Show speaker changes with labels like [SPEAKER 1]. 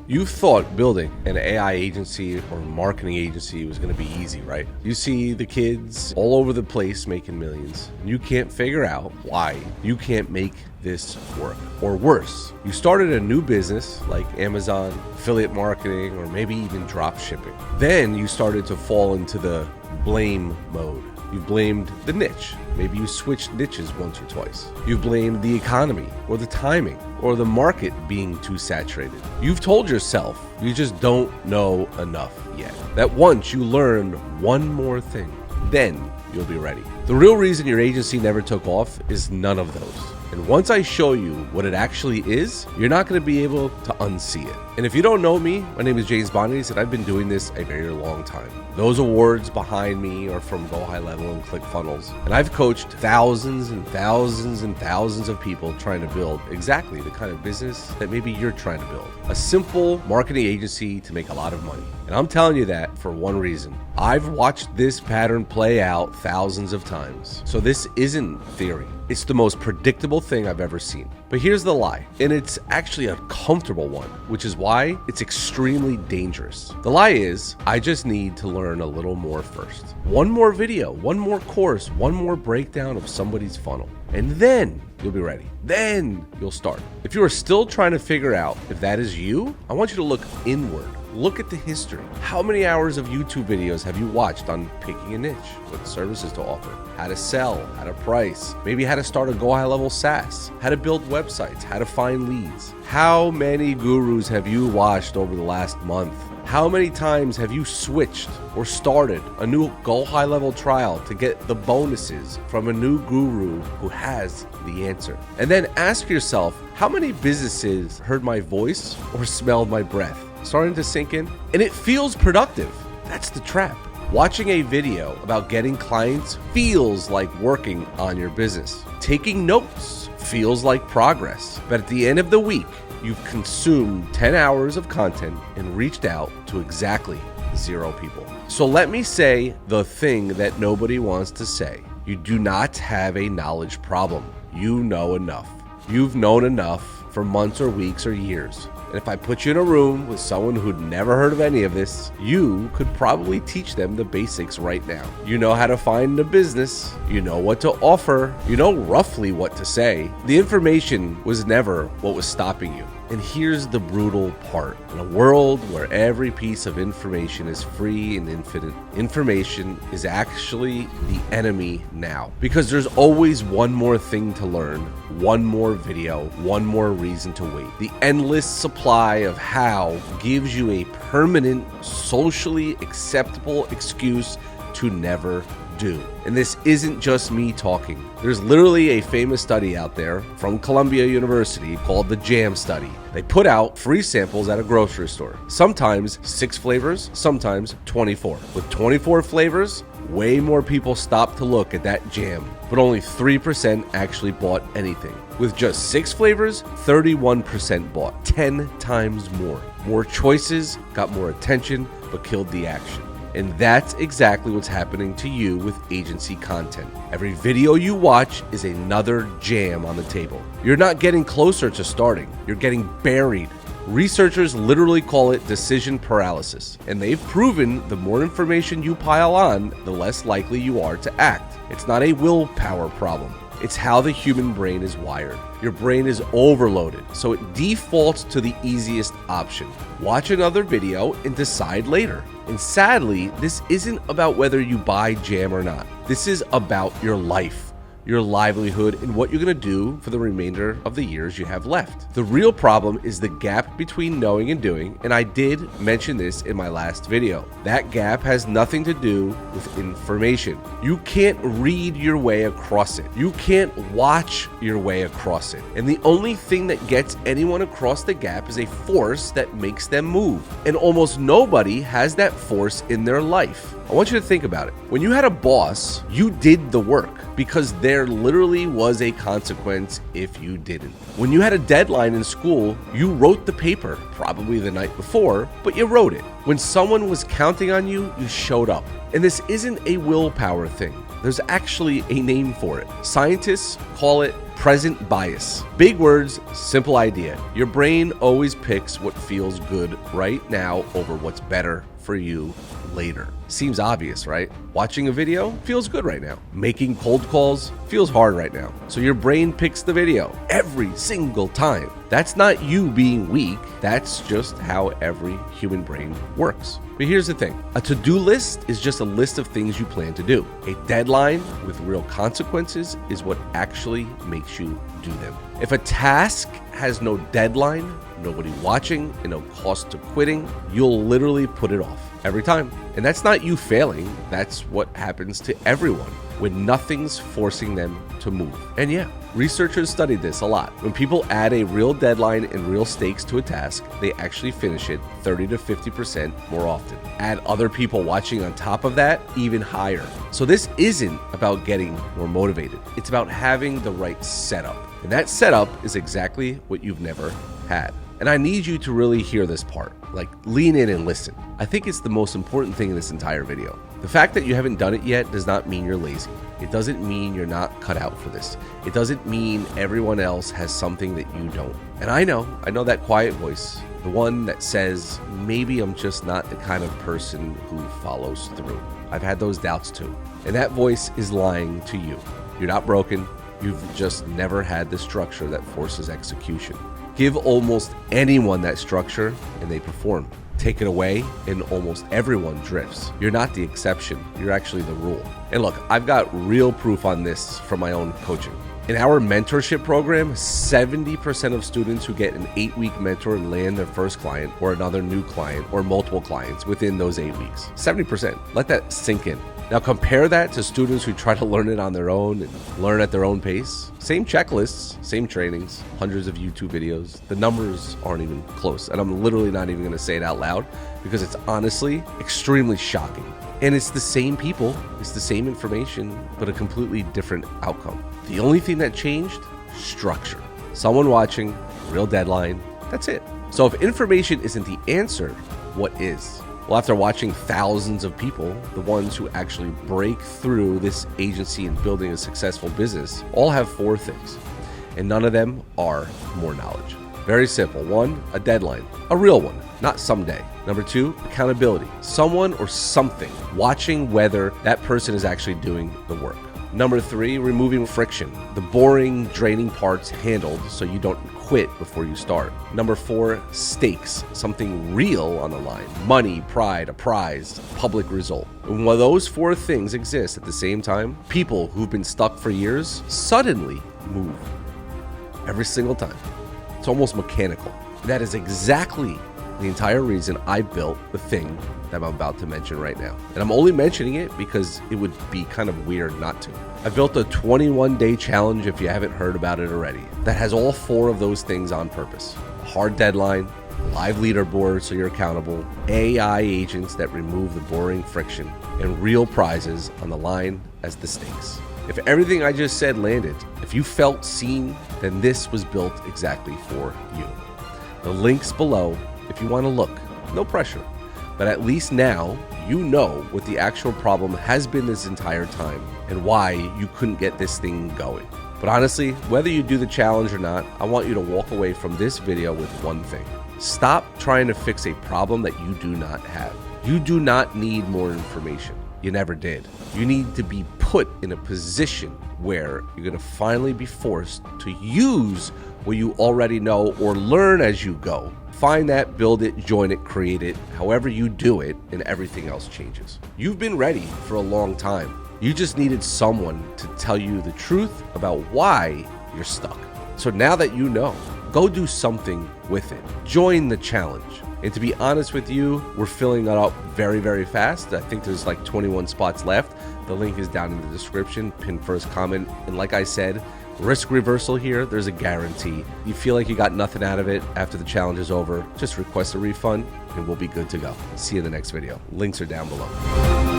[SPEAKER 1] You thought building an AI agency or marketing agency was going to be easy, right? You see the kids all over the place making millions, and you can't figure out why you can't make this work. Or worse, you started a new business like Amazon, affiliate marketing, or maybe even drop shipping. Then you started to fall into the blame mode. You blamed the niche. Maybe you switched niches once or twice. You blamed the economy or the timing or the market being too saturated. You've told yourself you just don't know enough yet. That once you learn one more thing, then you'll be ready. The real reason your agency never took off is none of those. And once I show you what it actually is, you're not going to be able to unsee it. And if you don't know me, my name is James Bondies, and I've been doing this a very long time. Those awards behind me are from GoHighLevel and ClickFunnels. And I've coached thousands and thousands and thousands of people trying to build exactly the kind of business that maybe you're trying to build. A simple marketing agency to make a lot of money. And I'm telling you that for one reason. I've watched this pattern play out thousands of times. So this isn't theory. It's the most predictable thing I've ever seen. But here's the lie, and it's actually a comfortable one, which is why it's extremely dangerous. The lie is, I just need to learn a little more first. One more video, one more course, one more breakdown of somebody's funnel, and then you'll be ready. Then you'll start. If you are still trying to figure out if that is you, I want you to look inward. Look at the history. How many hours of YouTube videos have you watched on picking a niche, what services to offer, how to sell, how to price, maybe how to start a GoHighLevel SaaS, how to build websites, how to find leads? How many gurus have you watched over the last month? How many times have you switched or started a new GoHighLevel trial to get the bonuses from a new guru who has the answer? And then ask yourself, how many businesses heard my voice or smelled my breath? Starting to sink in? And it feels productive. That's the trap. Watching a video about getting clients feels like working on your business. Taking notes feels like progress. But at the end of the week, you've consumed 10 hours of content and reached out to exactly 0 people. So let me say the thing that nobody wants to say. You do not have a knowledge problem. You know enough. You've known enough for months or weeks or years. And if I put you in a room with someone who'd never heard of any of this, you could probably teach them the basics right now. You know how to find a business. You know what to offer. You know roughly what to say. The information was never what was stopping you. And here's the brutal part. In a world where every piece of information is free and infinite, information is actually the enemy now. Because there's always one more thing to learn, one more video, one more reason to wait. The endless supply of how gives you a permanent, socially acceptable excuse to never do. And this isn't just me talking. There's literally a famous study out there from Columbia University called the JAM study. They put out free samples at a grocery store. Sometimes 6 flavors, sometimes 24. With 24 flavors, way more people stopped to look at that jam, but only 3% actually bought anything. With just 6 flavors, 31% bought, 10 times more. More choices, got more attention, but killed the action. And that's exactly what's happening to you with agency content. Every video you watch is another jam on the table. You're not getting closer to starting, you're getting buried. Researchers literally call it decision paralysis, and they've proven the more information you pile on, the less likely you are to act. It's not a willpower problem. It's how the human brain is wired. Your brain is overloaded, so it defaults to the easiest option. Watch another video and decide later. And sadly, this isn't about whether you buy jam or not. This is about your life, your livelihood, and what you're going to do for the remainder of the years you have left. The real problem is the gap between knowing and doing, and I did mention this in my last video. That gap has nothing to do with information. You can't read your way across it. You can't watch your way across it. And the only thing that gets anyone across the gap is a force that makes them move. And almost nobody has that force in their life. I want you to think about it. When you had a boss, you did the work because there literally was a consequence if you didn't. When you had a deadline in school, you wrote the paper, probably the night before, but you wrote it. When someone was counting on you, you showed up. And this isn't a willpower thing. There's actually a name for it. Scientists call it Present bias. Big words, simple idea. Your brain always picks what feels good right now over what's better for you later. Seems obvious, right? Watching a video feels good right now. Making cold calls feels hard right now. So your brain picks the video every single time. That's not you being weak. That's just how every human brain works. But here's the thing. A to-do list is just a list of things you plan to do. A deadline with real consequences is what actually makes you do them. If a task has no deadline, nobody watching, and no cost to quitting, you'll literally put it off every time. And that's not you failing. That's what happens to everyone when nothing's forcing them to move. And yeah, researchers studied this a lot. When people add a real deadline and real stakes to a task, they actually finish it 30 to 50% more often. Add other people watching on top of that, even higher. So this isn't about getting more motivated. It's about having the right setup. And that setup is exactly what you've never had. And I need you to really hear this part, like lean in and listen. I think it's the most important thing in this entire video. The fact that you haven't done it yet does not mean you're lazy. It doesn't mean you're not cut out for this. It doesn't mean everyone else has something that you don't. And I know that quiet voice, the one that says, maybe I'm just not the kind of person who follows through. I've had those doubts too. And that voice is lying to you. You're not broken. You've just never had the structure that forces execution. Give almost anyone that structure and they perform. Take it away and almost everyone drifts. You're not the exception. You're actually the rule. And look, I've got real proof on this from my own coaching. In our mentorship program, 70% of students who get an 8-week mentor land their first client or another new client or multiple clients within those 8 weeks. 70%. Let that sink in. Now compare that to students who try to learn it on their own and learn at their own pace. Same checklists, same trainings, hundreds of YouTube videos. The numbers aren't even close. And I'm literally not even gonna say it out loud because it's honestly extremely shocking. And it's the same people, it's the same information, but a completely different outcome. The only thing that changed, structure. Someone watching, real deadline, that's it. So if information isn't the answer, what is? Well, after watching thousands of people, the ones who actually break through this agency and building a successful business, all have 4 things. And none of them are more knowledge. Very simple. 1, a deadline, a real one, not someday. Number 2, accountability. Someone or something watching whether that person is actually doing the work. Number 3, removing friction. The boring, draining parts handled so you don't quit before you start. Number 4, stakes. Something real on the line. Money, pride, a prize, public result. And when those 4 things exist at the same time, people who've been stuck for years suddenly move. Every single time. It's almost mechanical. That is exactly the entire reason I built the thing that I'm about to mention right now. And I'm only mentioning it because it would be kind of weird not to. I built a 21-day challenge, if you haven't heard about it already, that has all 4 of those things on purpose. A hard deadline, live leaderboard so you're accountable, AI agents that remove the boring friction, and real prizes on the line as the stakes. If everything I just said landed, if you felt seen, then this was built exactly for you. The link's below if you want to look. No pressure. But at least now you know what the actual problem has been this entire time and why you couldn't get this thing going. But honestly, whether you do the challenge or not, I want you to walk away from this video with one thing. Stop trying to fix a problem that you do not have. You do not need more information. You never did. You need to be put in a position where you're going to finally be forced to use what you already know or learn as you go. Find that, build it, join it, create it, however you do it, and everything else changes. You've been ready for a long time. You just needed someone to tell you the truth about why you're stuck. So now that you know, go do something with it. Join the challenge. And to be honest with you, we're filling that up very, very fast. I think there's like 21 spots left. The link is down in the description, pin first comment. And like I said, risk reversal here, there's a guarantee. You feel like you got nothing out of it after the challenge is over, just request a refund and we'll be good to go. See you in the next video. Links are down below.